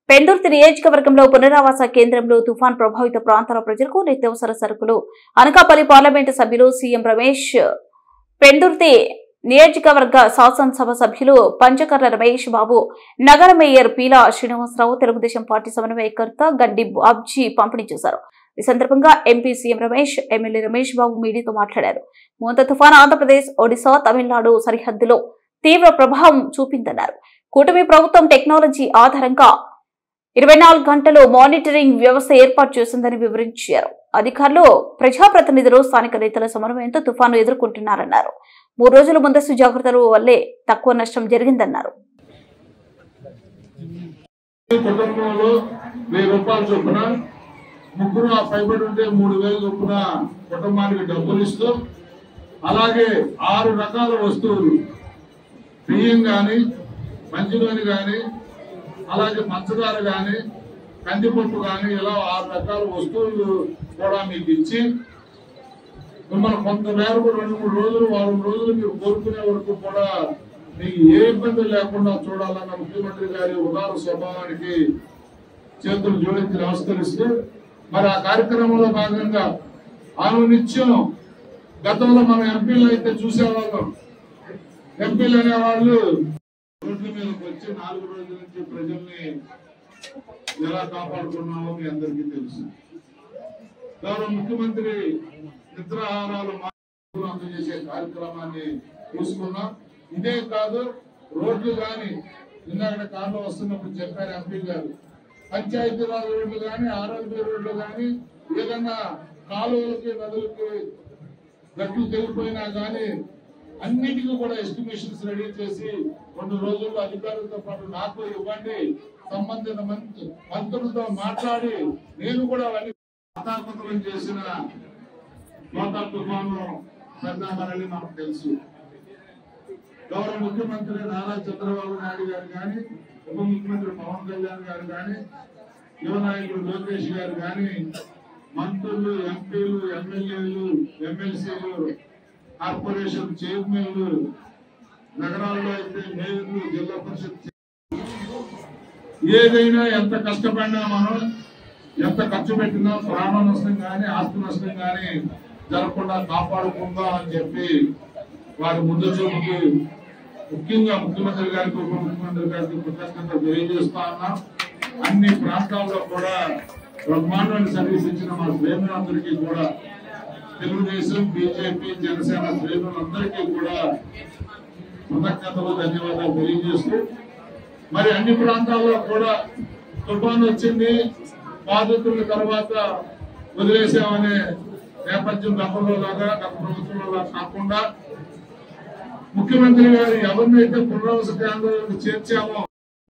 పెందుర్తి నియోజకవర్గంలో పునరావాస కేంద్రంలో తుఫాన్ ప్రభావిత ప్రాంతాల ప్రజలకు నిత్యావసర సరుకులు అనకాపల్లి పార్లమెంటు సభ్యులు సీఎం రమేష్, పెందుర్తి నియోజకవర్గ శాసనసభ సభ్యులు పంచకర్ల రమేష్ బాబు, నగర మేయర్ పీలా శ్రీనివాసరావు, తెలుగుదేశం పార్టీ సమన్వయకర్త గడ్డి బాబ్జీ పంపిణీ చేశారు. ఈ సందర్భంగా MP CM Ramesh, MLA Ramesh Babu మీడియాతో మాట్లాడారు. మోంతా తుఫాన్ ఆంధ్రప్రదేశ్, ఒడిశా, తమిళనాడు సరిహద్దులో తీవ్ర ప్రభావం చూపిందన్నారు. కూటమి ప్రభుత్వం టెక్నాలజీ ఆధారంగా 24 గంటలు మానిటరింగ్ వ్యవస్థ ఏర్పాటు చేసిందని వివరించారు. అధికారులు, ప్రజాప్రతినిధులు, స్థానిక నేతల సమన్వయంతో తుఫాను ఎదుర్కొంటున్నారన్నారు. 3 రోజుల ముందస్తు జాగ్రత్తల వల్లే తక్కువ నష్టం జరిగిందన్నారు. కుటుంబంలో 1000 రూపాయలు చొప్పున, ముగ్గురు ఆ పైబడి ఉంటే 3000 చొప్పున కుటుంబానికి డబ్బులు ఇస్తూ, అలాగే 6 రకాల వస్తువులు, బియ్యం గాని, మంచినూనె గాని, అలాగే పంచదార గాని, కందిపప్పు గాని, ఇలా 6 రకాల వస్తువులు కూడా మీకు ఇచ్చి మిమ్మల్ని కొంత మేరకు 2-3 రోజులు, వారం రోజులు మీరు కోరుకునే వరకు కూడా మీకు ఏ ఇబ్బంది లేకుండా చూడాలన్న ముఖ్యమంత్రి గారి ఉదార స్వభావానికి చేతులు జోడించి నమస్కరిస్తూ, మరి ఆ కార్యక్రమంలో భాగంగా నిత్యం గతంలో మనం ఎంపీలు అయితే చూసేవాళ్ళం. ఎంపీలు అనేవాళ్ళు రోడ్ల మీదకి వచ్చి 4 రోజుల నుంచి ప్రజల్ని ఎలా కాపాడుతున్నామో మీ అందరికీ తెలుసు. గౌరవ ముఖ్యమంత్రి నిద్రాహారాలు అందజేసే కార్యక్రమాన్ని తీసుకున్నాం. ఇదే కాదు, రోడ్లు కానీ ఇందాక కార్లో వస్తున్నప్పుడు చెప్పారు ఎంపీ గారు, పంచాయతీరాజ్ రోడ్లు కానీ, ఆరోగ్య రోడ్లు కానీ, ఏదన్నా కాలువలకి, నదులకి గట్లు తెగిపోయినా కానీ అన్నిటికీ కూడా ఎస్టిమేషన్స్ రెడీ చేసి 2 రోజుల్లో అధికారులతో పాటు నాకు ఇవ్వండి, సంబంధిత మంత్రులతో మాట్లాడి నేను కూడా అవన్నీ హతాహతం చేసిన మోంతా తుఫాను పరిణామాలని మనకు తెలుసు. గౌరవ ముఖ్యమంత్రి నారా చంద్రబాబు నాయుడు గారు కానీ, ఉప ముఖ్యమంత్రి పవన్ కళ్యాణ్ గారు కానీ, యువ నాయకుడు లోకేష్ గారు కానీ, మంత్రులు, ఎంపీలు, ఎమ్మెల్యేలు, ఎమ్మెల్సీలు, కార్పొరేషన్ చైర్మన్లు, నగరాల్లో అయితే మేయర్లు, జిల్లా పరిషత్, ఏదైనా ఎంత కష్టపడినా మనం, ఎంత ఖర్చు పెట్టినా ప్రాణ నష్టం కానీ, ఆస్తి నష్టం కానీ జరగకుండా కాపాడుకుందాం అని చెప్పి వారి ముందు చూపుకి ముఖ్యంగా ముఖ్యమంత్రి గారికి, ఉప ముఖ్యమంత్రి గారికి కృతజ్ఞతలు తెలియజేస్తా ఉన్నాం. అన్ని ప్రాంతాల్లో కూడా బ్రహ్మాండమైన సర్వీస్ ఇచ్చిన మా శ్రేణులందరికీ కూడా, తెలుగుదేశం, బీజేపీ, జనసేన శ్రేణులందరికీ కూడా కృతజ్ఞతలు, ధన్యవాదాలు తెలియజేస్తూ, మరి అన్ని ప్రాంతాల్లో కూడా తుఫాను వచ్చింది, బాధితుల తర్వాత వదిలేసామనే నేపథ్యం గతంలో లాగా, గత ప్రభుత్వంలో కాకుండా ముఖ్యమంత్రి గారు ఎవరినైతే పునరావాస కేంద్రాలకు చేర్చామో